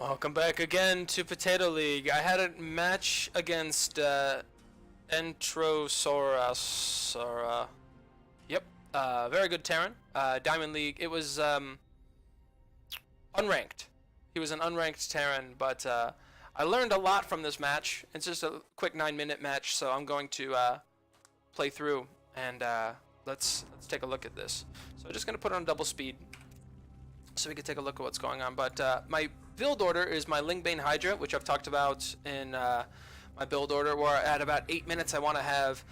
Welcome back again to Potato League. I had a match against Entrosaurus. Yep, very good Terran. Diamond League. It was unranked. He was an unranked Terran, but I learned a lot from this match. It's just a quick 9-minute match, so I'm going to play through and let's take a look at this. So I'm just gonna put it on double speed so we can take a look at what's going on. But my build order is my Lingbane Hydra, which I've talked about in my build order, where at about 8 minutes I want to have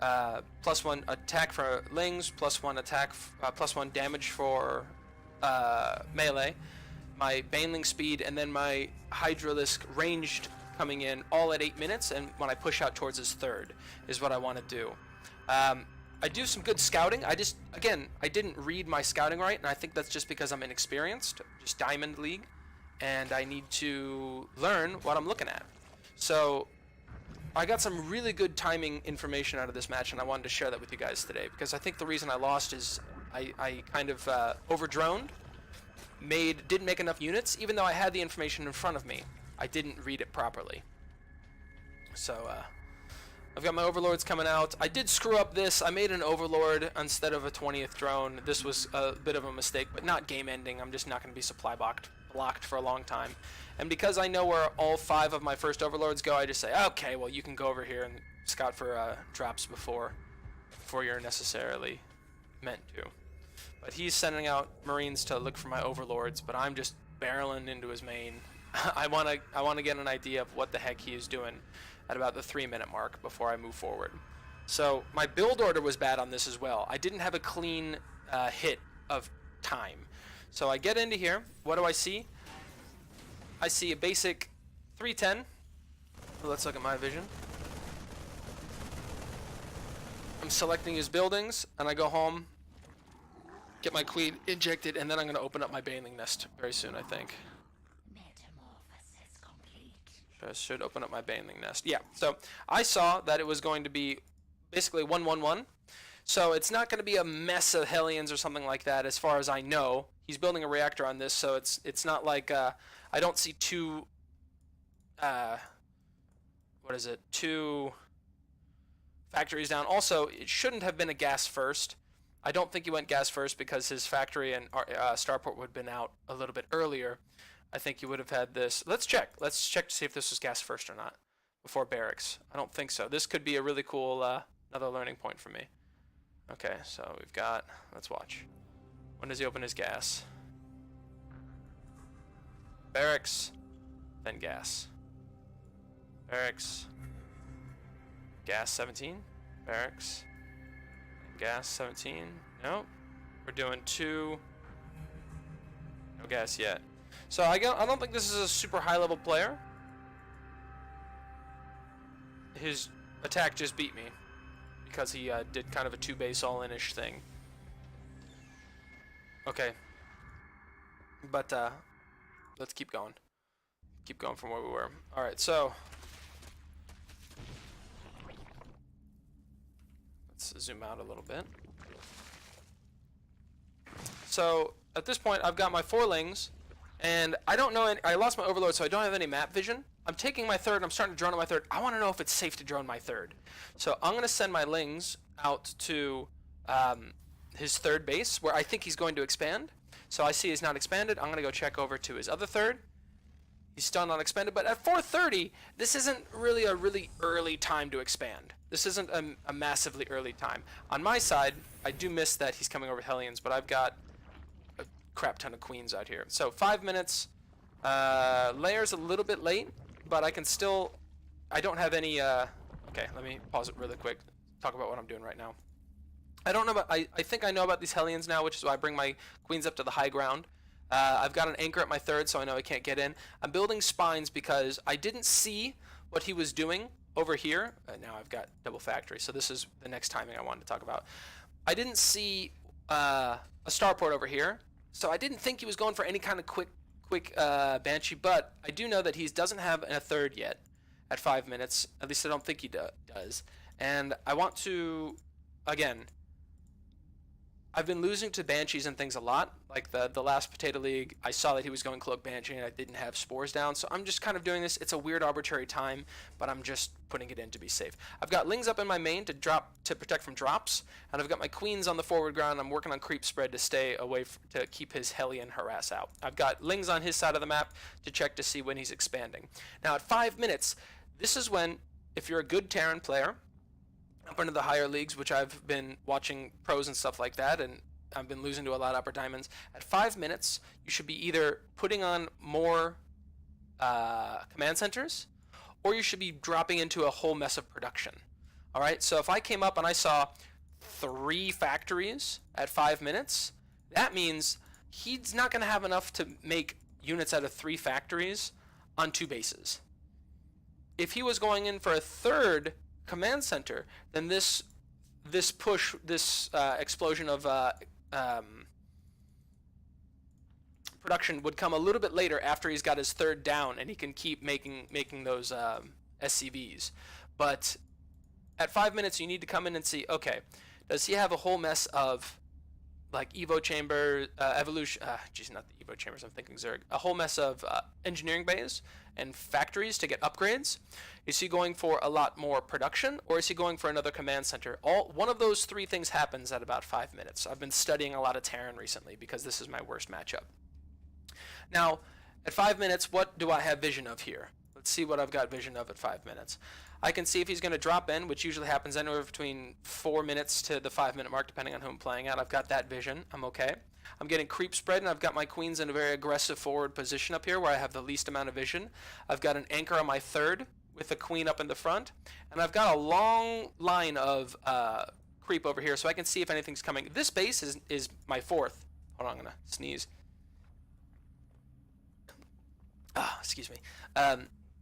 +1 attack for Lings, +1 attack, +1 damage for melee, my Baneling speed, and then my Hydralisk ranged coming in all at 8 minutes, and when I push out towards his third is what I want to do. I do some good scouting. I didn't read my scouting right, and I think that's just because I'm inexperienced, just Diamond League, and I need to learn what I'm looking at. So I got some really good timing information out of this match, and I wanted to share that with you guys today, because I think the reason I lost is I kind of overdroned, didn't make enough units, even though I had the information in front of me. I didn't read it properly. So I've got my overlords coming out. I did screw up this. I made an overlord instead of a 20th drone. This was a bit of a mistake, but not game ending. I'm just not going to be supply blocked for a long time. And because I know where all 5 of my first overlords go, I just say, okay, well, you can go over here and scout for drops before you're necessarily meant to. But he's sending out Marines to look for my overlords, but I'm just barreling into his main. I want to get an idea of what the heck he is doing at about the 3-minute mark before I move forward. So my build order was bad on this as well. I didn't have a clean hit of time. So I get into here. What do I see? I see a basic 310. Let's look at my vision. I'm selecting his buildings, and I go home, get my queen injected, and then I'm going to open up my Baneling nest very soon, I think. I should open up my Baneling nest. Yeah, so I saw that it was going to be basically 1-1-1. So it's not going to be a mess of Hellions or something like that, as far as I know. He's building a reactor on this, so it's not like I don't see two factories down. Also, it shouldn't have been a gas first. I don't think he went gas first because his factory and starport would have been out a little bit earlier. I think you would have had this. Let's check. Let's check to see if this was gas first or not before barracks. I don't think so. This could be a really cool another learning point for me. Okay, so we've got. Let's watch. When does he open his gas? Barracks, then gas. Barracks. Gas 17. Barracks. Gas 17. Nope. We're doing 2. No gas yet. So I don't think this is a super high-level player. His attack just beat me because he did kind of a 2-base all-in-ish thing. Okay. But let's keep going. Keep going from where we were. All right, so let's zoom out a little bit. So at this point, I've got my 4 Lings. And I don't know, I lost my overload, so I don't have any map vision. I'm taking my third, I'm starting to drone on my third. I want to know if it's safe to drone my third. So I'm going to send my Lings out to his third base, where I think he's going to expand. So I see he's not expanded. I'm going to go check over to his other third. He's still not expanded, but at 4:30, this isn't really a really early time to expand. This isn't a massively early time. On my side, I do miss that he's coming over Hellions, but I've got crap ton of queens out here. So 5 minutes. Layer's a little bit late, but I can still. I don't have any. Okay, let me pause it really quick. Talk about what I'm doing right now. I don't know about. I think I know about these Hellions now, which is why I bring my queens up to the high ground. I've got an anchor at my third, so I know I can't get in. I'm building spines because I didn't see what he was doing over here. Now I've got double factory, so this is the next timing I wanted to talk about. I didn't see a starport over here. So I didn't think he was going for any kind of quick Banshee, but I do know that he doesn't have a third yet at 5 minutes. At least I don't think he does. And I want to, again, I've been losing to Banshees and things a lot. Like the last Potato League, I saw that he was going Cloak Banshee and I didn't have Spores down. So I'm just kind of doing this. It's a weird arbitrary time, but I'm just putting it in to be safe. I've got Lings up in my main to protect from drops, and I've got my Queens on the forward ground. I'm working on creep spread to stay away to keep his Hellion harass out. I've got Lings on his side of the map to check to see when he's expanding. Now at 5 minutes, this is when, if you're a good Terran player, up into the higher leagues, which I've been watching pros and stuff like that, and I've been losing to a lot of upper diamonds. At 5 minutes, you should be either putting on more command centers, or you should be dropping into a whole mess of production. All right, so if I came up and I saw 3 factories at 5 minutes, that means he's not going to have enough to make units out of 3 factories on 2 bases. If he was going in for a 3rd command center, then this explosion of production would come a little bit later after he's got his 3rd down, and he can keep making those SCVs. But at 5 minutes, you need to come in and see, okay, does he have a whole mess of like Evo chamber, evolution? Not the Evo chambers. I'm thinking Zerg. A whole mess of engineering bays and factories to get upgrades. Is he going for a lot more production, or is he going for another command center? One of those 3 things happens at about 5 minutes. I've been studying a lot of Terran recently because this is my worst matchup. Now, at 5 minutes, what do I have vision of here? Let's see what I've got vision of at 5 minutes. I can see if he's going to drop in, which usually happens anywhere between 4 minutes to the 5 minute mark, depending on who I'm playing at. I've got that vision. I'm okay. I'm getting creep spread, and I've got my Queens in a very aggressive forward position up here where I have the least amount of vision. I've got an anchor on my 3rd with the Queen up in the front, and I've got a long line of creep over here so I can see if anything's coming. This base is my 4th. Hold on, I'm going to sneeze. Excuse me.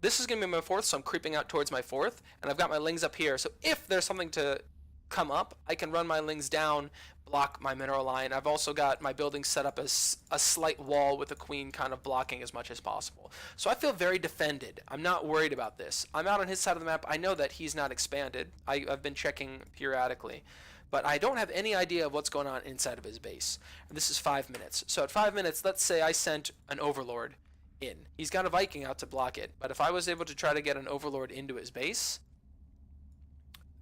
This is going to be my 4th, so I'm creeping out towards my 4th, and I've got my Lings up here. So if there's something to come up, I can run my Lings down, block my mineral line. I've also got my building set up as a slight wall with the Queen kind of blocking as much as possible. So I feel very defended. I'm not worried about this. I'm out on his side of the map. I know that he's not expanded. I've been checking periodically. But I don't have any idea of what's going on inside of his base. And this is 5 minutes. So at 5 minutes, let's say I sent an Overlord in. He's got a Viking out to block it. But if I was able to try to get an Overlord into his base,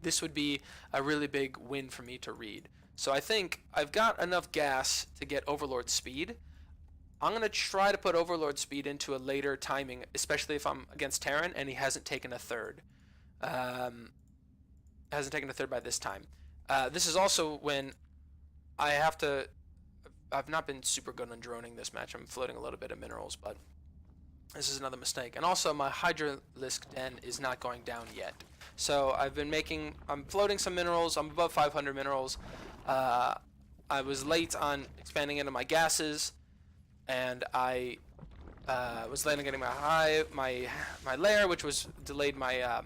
this would be a really big win for me to read. So I think I've got enough gas to get Overlord speed. I'm going to try to put Overlord speed into a later timing, especially if I'm against Terran and he hasn't taken a 3rd. Hasn't taken a 3rd by this time. This is also when I've not been super good on droning this match. I'm floating a little bit of minerals, but this is another mistake. And also my Hydralisk Den is not going down yet. So I'm floating some minerals. I'm above 500 minerals. I was late on expanding into my gases, and I was late on getting my lair, which was delayed my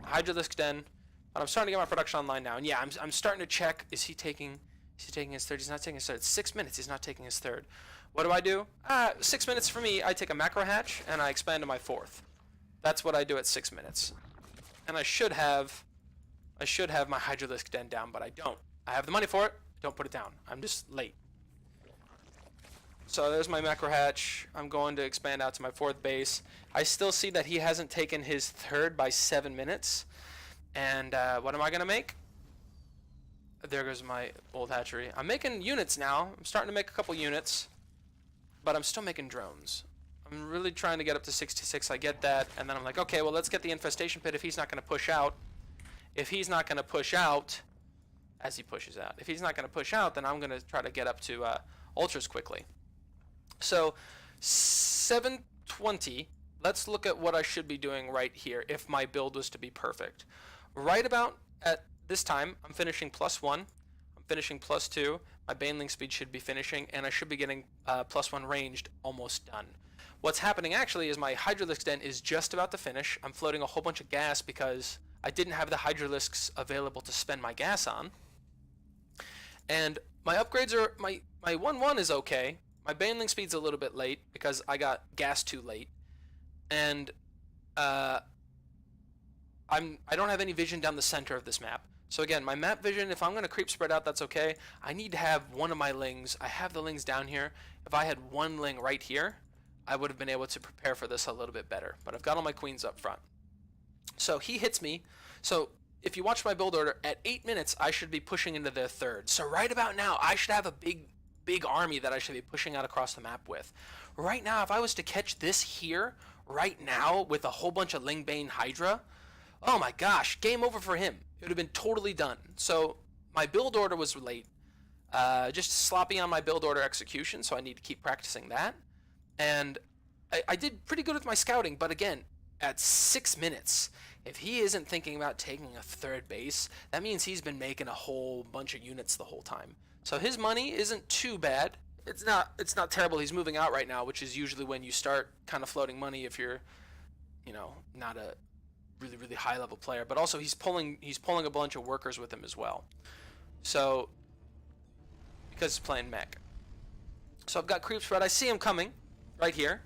Hydralisk Den. But I'm starting to get my production online now, and yeah, I'm starting to check. Is he taking his 3rd? He's not taking his 3rd. It's 6 minutes. He's not taking his 3rd. What do? 6 minutes for me. I take a macro hatch and I expand to my 4th. That's what I do at 6 minutes. And I should have my Hydralisk Den down, but I don't. I have the money for it. Don't put it down. I'm just late. So there's my macro hatch. I'm going to expand out to my 4th base. I still see that he hasn't taken his 3rd by 7 minutes. And what am I going to make? There goes my old hatchery. I'm making units now. I'm starting to make a couple units. But I'm still making drones. I'm really trying to get up to 66. I get that. And then I'm like, okay, well, let's get the infestation pit if he's not going to push out. If he's not going to push out, as he pushes out, if he's not going to push out, then I'm going to try to get up to ultras quickly. So 720, let's look at what I should be doing right here if my build was to be perfect. Right about at this time, I'm finishing +1. I'm finishing +2. My Baneling speed should be finishing, and I should be getting +1 ranged almost done. What's happening actually is my Hydralisk Den is just about to finish. I'm floating a whole bunch of gas because I didn't have the Hydralisks available to spend my gas on. And my upgrades are, my 1-1 is okay. My Baneling speed's a little bit late because I got gas too late. And I don't have any vision down the center of this map. So again, my map vision, if I'm going to creep spread out, that's okay. I need to have one of my lings. I have the lings down here. If I had one ling right here, I would have been able to prepare for this a little bit better. But I've got all my queens up front. So he hits me. So if you watch my build order, at 8 minutes, I should be pushing into the third. So right about now, I should have a big army that I should be pushing out across the map with. Right now, if I was to catch this here, right now, with a whole bunch of Lingbane Hydra, oh my gosh, game over for him. It would have been totally done. So my build order was late. Just sloppy on my build order execution, so I need to keep practicing that. And I did pretty good with my scouting, but again, at 6 minutes, if he isn't thinking about taking a third base, that means he's been making a whole bunch of units the whole time. So his money isn't too bad. It's not terrible. He's moving out right now, which is usually when you start kind of floating money if you're, not a really high level player. But also he's pulling a bunch of workers with him as well. So because he's playing mech. So I've got creep spread. I see him coming right here.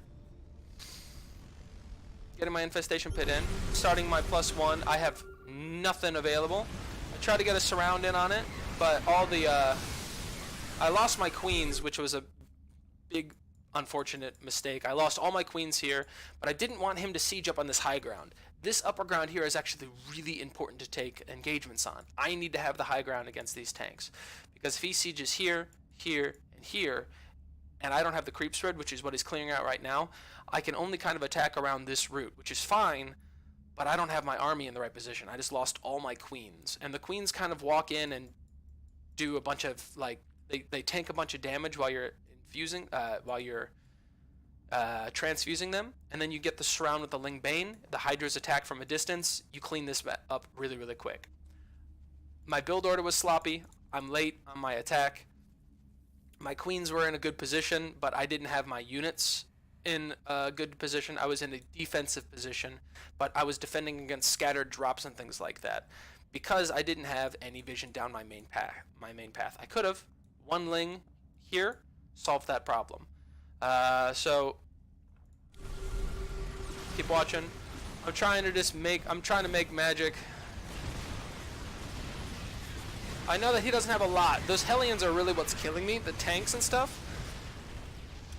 Getting my infestation pit in, starting my +1. I have nothing available. I tried to get a surround in on it, but all the I lost my queens, which was a big unfortunate mistake. I lost all my queens here, but I didn't want him to siege up on this high ground. This upper ground here is actually really important to take engagements on. I need to have the high ground against these tanks, because if he sieges here, here, and here, and I don't have the creep spread, which is what he's clearing out right now, I can only kind of attack around this route, which is fine, but I don't have my army in the right position. I just lost all my queens. And the queens kind of walk in and do a bunch of, they tank a bunch of damage while you're infusing, transfusing them, and then you get the surround with the Lingbane. The Hydra's attack from a distance. You clean this up really quick. My build order was sloppy. I'm late on my attack. My queens were in a good position, but I didn't have my units in a good position. I was in a defensive position, but I was defending against scattered drops and things like that because I didn't have any vision down my main path. I could have one ling here solved that problem. So keep watching. I'm trying to make magic. I know that he doesn't have a lot. Those Hellions are really what's killing me, the tanks and stuff.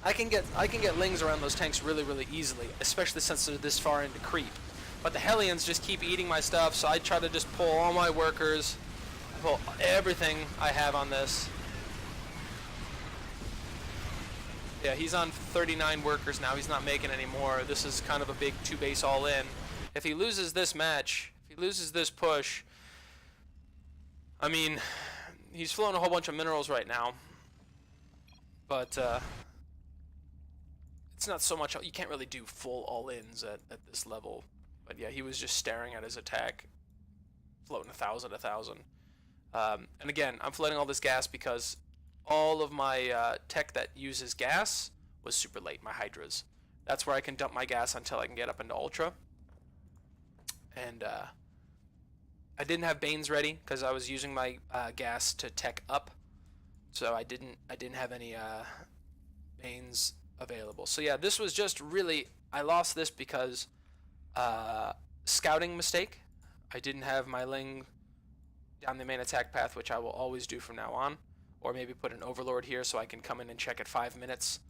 I can get lings around those tanks really easily, especially since they're this far into creep. But the Hellions just keep eating my stuff, so I try to just pull all my workers, pull everything I have on this. Yeah, he's on 39 workers now. He's not making any more. This is kind of a big 2-base all-in. If he loses this match, if he loses this push, I mean, he's flowing a whole bunch of minerals right now, but it's not so much. You can't really do full all-ins at this level. But yeah, he was just staring at his attack, floating 1,000. And again, I'm floating all this gas because all of my tech that uses gas was super late, my Hydras. That's where I can dump my gas until I can get up into Ultra. And I didn't have Banes ready because I was using my gas to tech up, so I didn't have any Banes available. So yeah, this was just really, I lost this because scouting mistake. I didn't have my Ling down the main attack path, which I will always do from now on, or maybe put an Overlord here so I can come in and check at 5 minutes.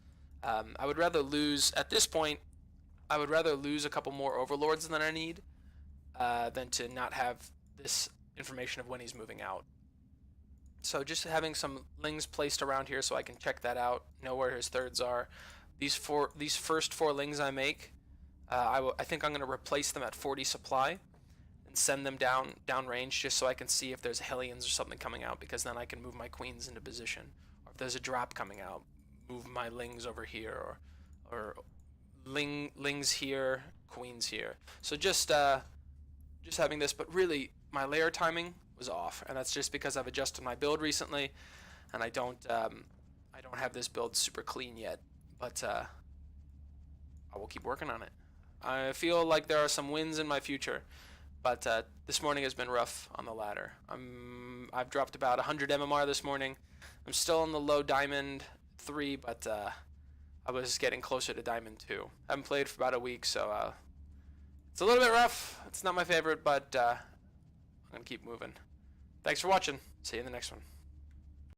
I would rather lose, at this point, I would rather lose a couple more Overlords than I need than to not have this information of when he's moving out. So just having some lings placed around here so I can check that out, know where his thirds are. These first 4 lings I make, I think I'm going to replace them at 40 supply and send them down range just so I can see if there's Hellions or something coming out, because then I can move my queens into position. Or if there's a drop coming out, move my lings over here, or lings here, queens here. So just having this, but really my layer timing was off, and that's just because I've adjusted my build recently, and I don't have this build super clean yet, but I will keep working on it. I feel like there are some wins in my future, but this morning has been rough on the ladder. I've dropped about 100 MMR this morning. I'm still in the low diamond 3, but I was getting closer to diamond 2. I haven't played for about a week, so it's a little bit rough. It's not my favorite, but I'm gonna keep moving. Thanks for watching. See you in the next one.